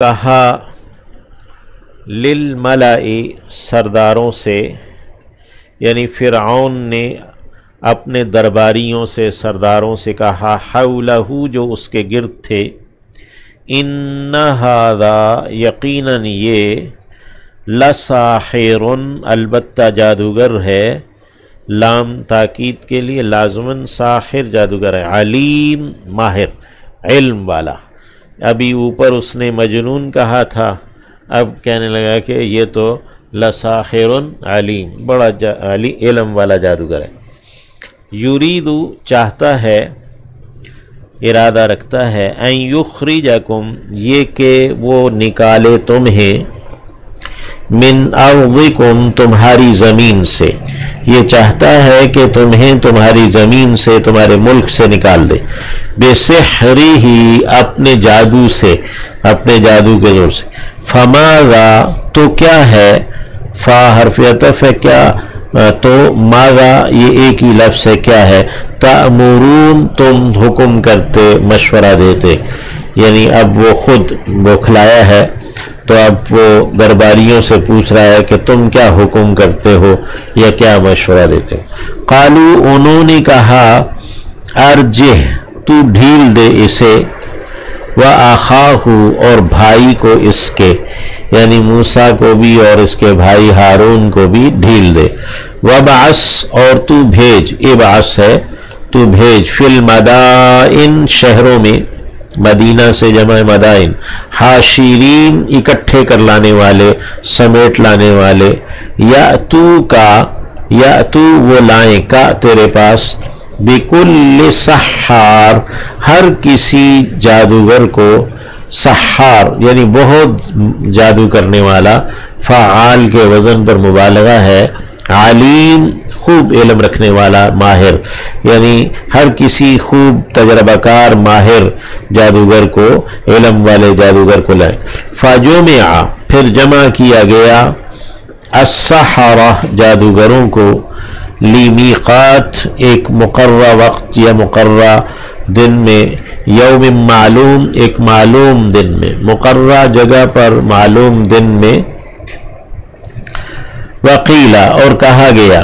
کہا للملائی سرداروں سے، یعنی فرعون نے اپنے درباریوں سے سرداروں سے کہا، حولہ جو اس کے گرد تھے، ان ھذا یقیناً یہ، لساحر البتہ جادوگر ہے، لام تاکید کے لیے لازماً ساحر جادوگر ہے، علیم ماہر علم والا۔ ابھی اوپر اس نے مجنون کہا تھا، اب کہنے لگا کہ یہ تو لساحر علیم، بڑا علم والا جادوگر ہے۔ یریدو چاہتا ہے، ارادہ رکھتا ہے، ان یخرجکم یہ کہ وہ نکالے تمہیں، من ارضکم تمہاری زمین سے، یہ چاہتا ہے کہ تمہیں تمہاری زمین سے، تمہارے ملک سے نکال دے، بسحرہ اپنے جادو سے، اپنے جادو کے زور سے۔ فماذا تو کیا ہے، فا حرف عطف ہے، کیا تو ماذا یہ ایک ہی لفظ ہے، کیا ہے، تأمرون تم حکم کرتے، مشورہ دیتے، یعنی اب وہ خود بوکھلایا ہے تو اب وہ درباریوں سے پوچھ رہا ہے کہ تم کیا حکم کرتے ہو یا کیا مشورہ دیتے ہو۔ قالو انہوں نے کہا، ارجہ تو ڈھیل دے اسے، وَأَخَاهُ اور بھائی کو اس کے، یعنی موسیٰ کو بھی اور اس کے بھائی ہارون کو بھی ڈھیل دے، وَبَعَثْ اور تو بھیج، ابعث ہے تو بھیج، فی المدائن شہروں میں، مدینہ سے جمع مدائن، حاشرین اکٹھے کر لانے والے، سمیٹ لانے والے، یأتو کا یأتو وہ لائیں کا تیرے پاس، بکل سحار ہر کسی جادوگر کو، سحار یعنی بہت جادو کرنے والا، فعال کے وزن پر مبالغہ ہے، علیم خوب علم رکھنے والا، ماہر یعنی ہر کسی خوب تجربہ کار ماہر جادوگر کو، علم والے جادوگر کو لائے۔ فجمع پھر جمع کیا گیا، السحرہ جادوگروں کو، لمیقات ایک مقررہ وقت یا مقررہ دن میں، یوم معلوم ایک معلوم دن میں، مقررہ جگہ پر معلوم دن میں، وقیلا اور کہا گیا،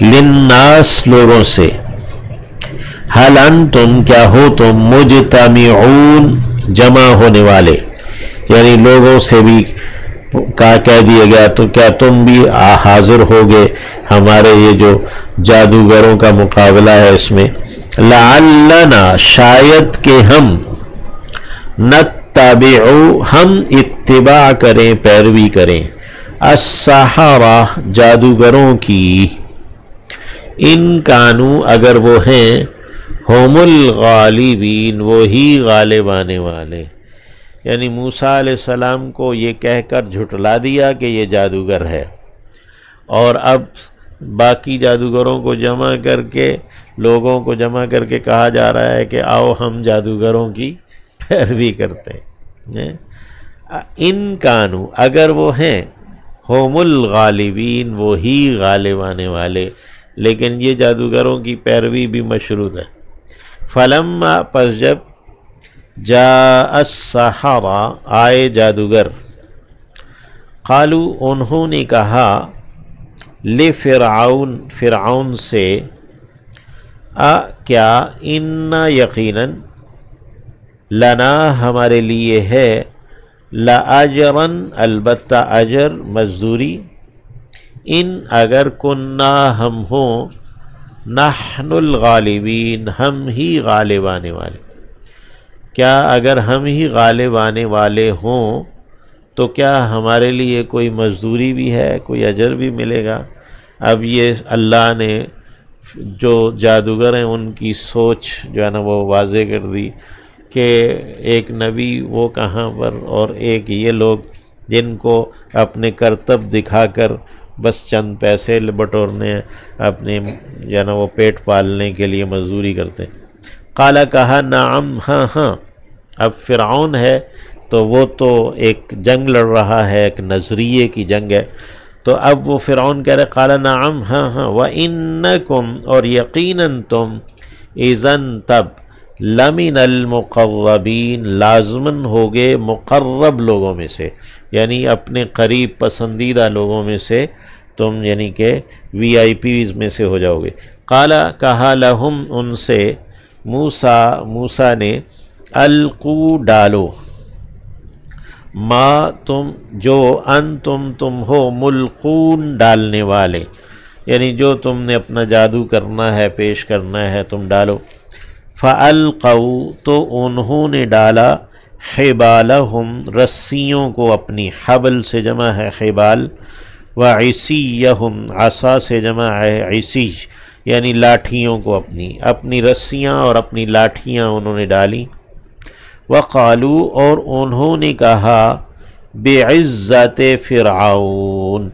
للناس لوگوں سے، حل انتم کیا ہو تم، مجتمعون جمع ہونے والے، یعنی لوگوں سے بھی کہہ دیا گیا تو کیا تم بھی حاضر ہوگے ہمارے یہ جو جادوگروں کا مقابلہ ہے اس میں، لعلنا شاید کہ ہم، نتبع ہم اتباع کریں پیروی کریں، السحرہ جادوگروں کی، ان کانو اگر وہ ہیں، ہم الغالبین وہی غالب آنے والے، یعنی موسیٰ علیہ السلام کو یہ کہہ کر جھٹلا دیا کہ یہ جادوگر ہے، اور اب باقی جادوگروں کو جمع کر کے، لوگوں کو جمع کر کے کہا جا رہا ہے کہ آؤ ہم جادوگروں کی پیروی کرتے ہیں۔ ان کانو اگر وہ ہیں، ہم الغالبین وہی غالب آنے والے، لیکن یہ جادوگروں کی پیروی بھی مشروط ہے۔ فلما پس جب، جاء السحرہ آئے جادوگر، قالو انہوں نے کہا، لفرعون فرعون سے، کیا، ان یقیناً، لنا ہمارے لیے ہے، لاجرن البتہ اجر مزدوری، ان اگر کننا ہم ہوں، نحن الغالبین ہم ہی غالب آنے والے، کیا اگر ہم ہی غالب آنے والے ہوں تو کیا ہمارے لیے کوئی مزدوری بھی ہے، کوئی اجر بھی ملے گا۔ اب یہ اللہ نے جو جادوگر ہیں ان کی سوچ جو ہے نا وہ واضح کر دی کہ ایک نبی وہ کہاں پر، اور ایک یہ لوگ جن کو اپنے کرتب دکھا کر بس چند پیسے بٹورنے، اپنے جو ہے نا وہ پیٹ پالنے کے لیے مزدوری کرتے ہیں۔ قالا کہا، نعم ہاں ہاں، اب فرعون ہے تو وہ تو ایک جنگ لڑ رہا ہے، ایک نظریے کی جنگ ہے، تو اب وہ فرعون کہہ رہے، قال نعم ہاں ہاں، وَإِنَّكُمْ اور یقیناً تم، اذن تب، لمن المقربین لازمن ہوگے مقرب لوگوں میں سے، یعنی اپنے قریب پسندیدہ لوگوں میں سے تم یعنی کہ وی آئی پیز میں سے ہو جاؤ گے۔ قال کہا لہم ان سے موسیٰ نے القو ڈالو ما تم جو تم ہو ملقون ڈالنے والے، یعنی جو تم نے اپنا جادو کرنا ہے پیش کرنا ہے تم ڈالو۔ فَأَلْقَوْا تو انہوں نے ڈالا حِبَالَهُمْ رسیوں کو اپنی، حبل سے جمع ہے حبال، وَعِصِيَّهُمْ عصا سے جمع ہے عِصِي، یعنی لاٹھیوں کو اپنی رسیاں اور اپنی لاٹھیاں انہوں نے ڈالی۔ وَقَالُوا اور انہوں نے کہا بِعِزَّةِ فرعون،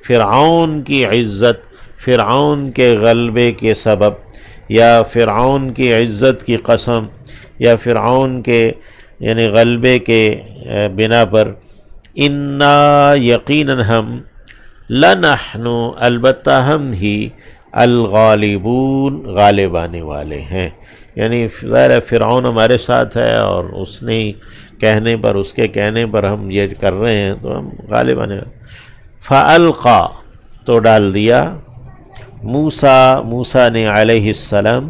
فرعون کی عزت، فرعون کے غلبے کے سبب، یا فرعون کی عزت کی قسم، یا فرعون کے یعنی غلبے کے بنا پر، انا یقیناً ہم، لنحن البتہ ہم ہی، الغالبون غالب آنے والے ہیں، یعنی ظاہر فرعون ہمارے ساتھ ہے اور اس نے کہنے پر، اس کے کہنے پر ہم یہ کر رہے ہیں تو ہم غالب آنے والے۔ فَأَلْقَى تو ڈال دیا موسیٰ نے علیہ السلام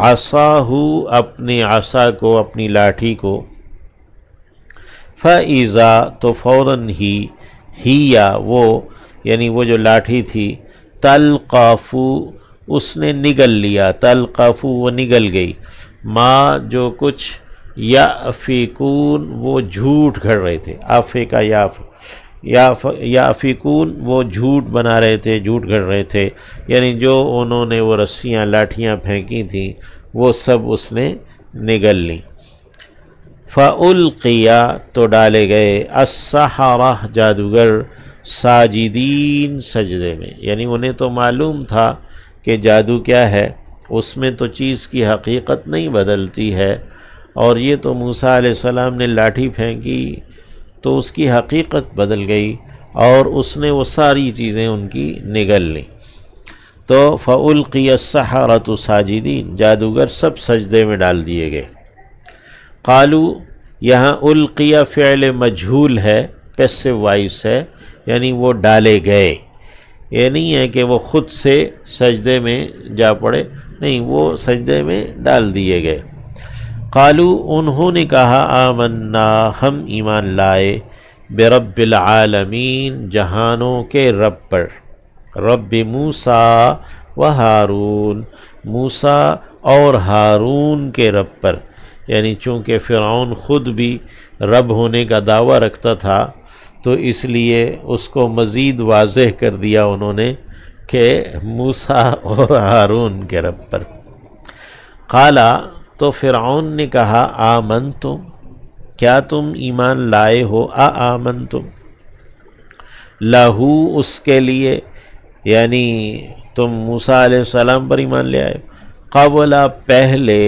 عصاہ اپنی عصا کو، اپنی لاٹھی کو، فَإِذَا تو فوراً ہی وہ یعنی وہ جو لاٹھی تھی، تلقف اس نے نگل لیا، تلقف وہ نگل گئی، ما جو کچھ، یافکون وہ جھوٹ گھڑ رہے تھے، آفے کا یافکون وہ جھوٹ بنا رہے تھے، جھوٹ گھڑ رہے تھے، یعنی جو انہوں نے وہ رسیاں لاٹھیاں پھینکی تھیں وہ سب اس نے نگل لیں۔ فَأُلْقِيَا تو ڈالے گئے السحرہ جادوگر، ساجدین سجدے میں، یعنی انہیں تو معلوم تھا کہ جادو کیا ہے، اس میں تو چیز کی حقیقت نہیں بدلتی ہے، اور یہ تو موسیٰ علیہ السلام نے لاٹھی پھینکی تو اس کی حقیقت بدل گئی اور اس نے وہ ساری چیزیں ان کی نگل لیں۔ تو فَأُلْقِيَ السَّحَرَةُ ساجدین جادوگر سب سجدے میں ڈال دیے گئے۔ قالو یہاں القیہ فعل مجہول ہے، پیسو وائس ہے، یعنی وہ ڈالے گئے، یہ نہیں ہے کہ وہ خود سے سجدے میں جا پڑے، نہیں، وہ سجدے میں ڈال دیے گئے۔ قالو انہوں نے کہا آمنا ہم ایمان لائے، برب العالمین جہانوں کے رب پر، رب موسیٰ و ہارون موسیٰ اور ہارون کے رب پر، یعنی چونکہ فرعون خود بھی رب ہونے کا دعویٰ رکھتا تھا تو اس لیے اس کو مزید واضح کر دیا انہوں نے کہ موسیٰ اور ہارون کے رب پر۔ قالا تو فرعون نے کہا آمنتم کیا تم ایمان لائے ہو، آمنتم لہو اس کے لیے، یعنی تم موسیٰ علیہ السلام پر ایمان لے آئے، قبل پہلے،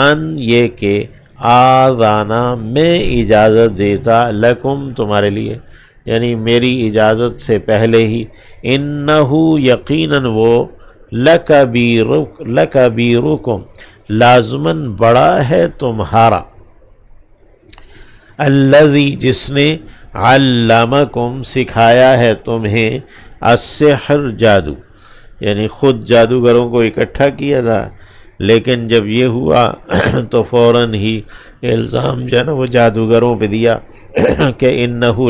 ان یہ کہ آذانا میں اجازت دیتا، لکم تمہارے لیے، یعنی میری اجازت سے پہلے ہی، انہو یقیناً وہ، لکبیرکم لازماً بڑا ہے تمہارا، الذی جس نے علمکم سکھایا ہے تمہیں، السحر جادو، یعنی خود جادوگروں کو اکٹھا کیا تھا، لیکن جب یہ ہوا تو فوراً ہی الزام جو ہے نا وہ جادوگروں پہ دیا کہ انہو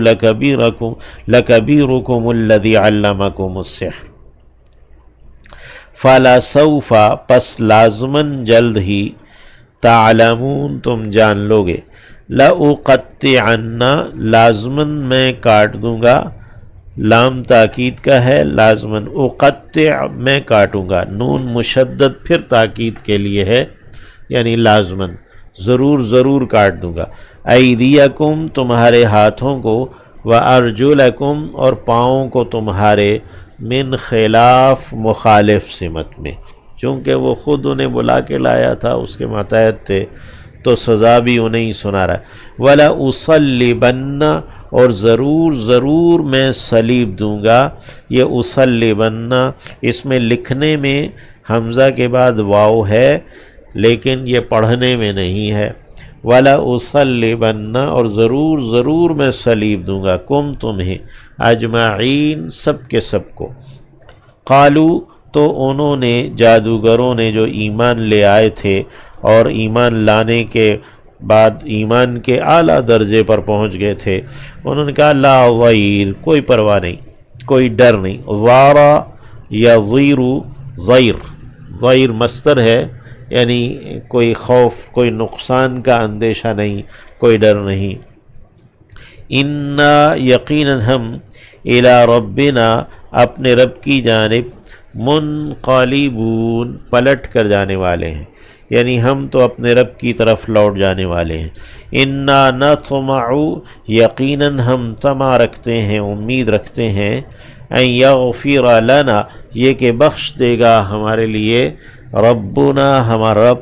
لکبیرکم الذی علمکم السحر، فَلَسَوْفَ پس لازماً جلد ہی، تعلمون تم جان لوگے، لَأُقَطِّعَنَّ لازماً میں کاٹ دوں گا، لام تاکید کا ہے، لازماً اقطع میں کاٹوں گا، نون مشدد پھر تاکید کے لیے ہے، یعنی لازماً ضرور کاٹ دوں گا، ایدیکم تمہارے ہاتھوں کو، وارجلکم اور پاؤں کو تمہارے، من خلاف مخالف سمت میں، چونکہ وہ خود انہیں بلا کے لایا تھا، اس کے ماتحت تھے تو سزا بھی انہیں ہی سنا رہا ہے، وَلَأُصَلِّبَنَّ اور ضرور میں صلیب دوں گا، یہ اصلبن اس میں لکھنے میں حمزہ کے بعد واو ہے، لیکن یہ پڑھنے میں نہیں ہے۔ وَلَا أُصَلِّبَنَّ اور ضرور میں صلیب دوں گا کم تمہیں اجمعین سب کے سب کو۔ قالو تو انہوں نے جادوگروں نے جو ایمان لے آئے تھے اور ایمان لانے کے بعد ایمان کے اعلیٰ درجے پر پہنچ گئے تھے، انہوں نے کہا لا ضیر، کوئی پرواہ نہیں، کوئی ڈر نہیں۔ ضارا یا ضیرو، ضیر مصدر ہے، یعنی کوئی خوف، کوئی نقصان کا اندیشہ نہیں، کوئی ڈر نہیں۔ انا یقیناً ہم الی ربنا اپنے رب کی جانب منقلبون پلٹ کر جانے والے ہیں، یعنی ہم تو اپنے رب کی طرف لوٹ جانے والے ہیں۔ انا نطمع یقیناً ہم طمع رکھتے ہیں، امید رکھتے ہیں، ان یغفر لنا یہ کہ بخش دے گا ہمارے لیے، ربنا ہمارا رب،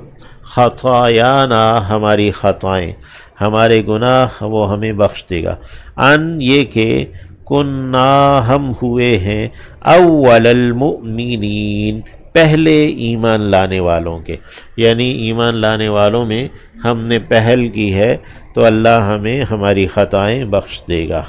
خطایانا ہماری خطائیں، ہمارے گناہ وہ ہمیں بخش دے گا۔ ان یہ کہ کننا ہم ہوئے ہیں اول المؤمنین پہلے ایمان لانے والوں کے، یعنی ایمان لانے والوں میں ہم نے پہل کی ہے تو اللہ ہمیں ہماری خطائیں بخش دے گا۔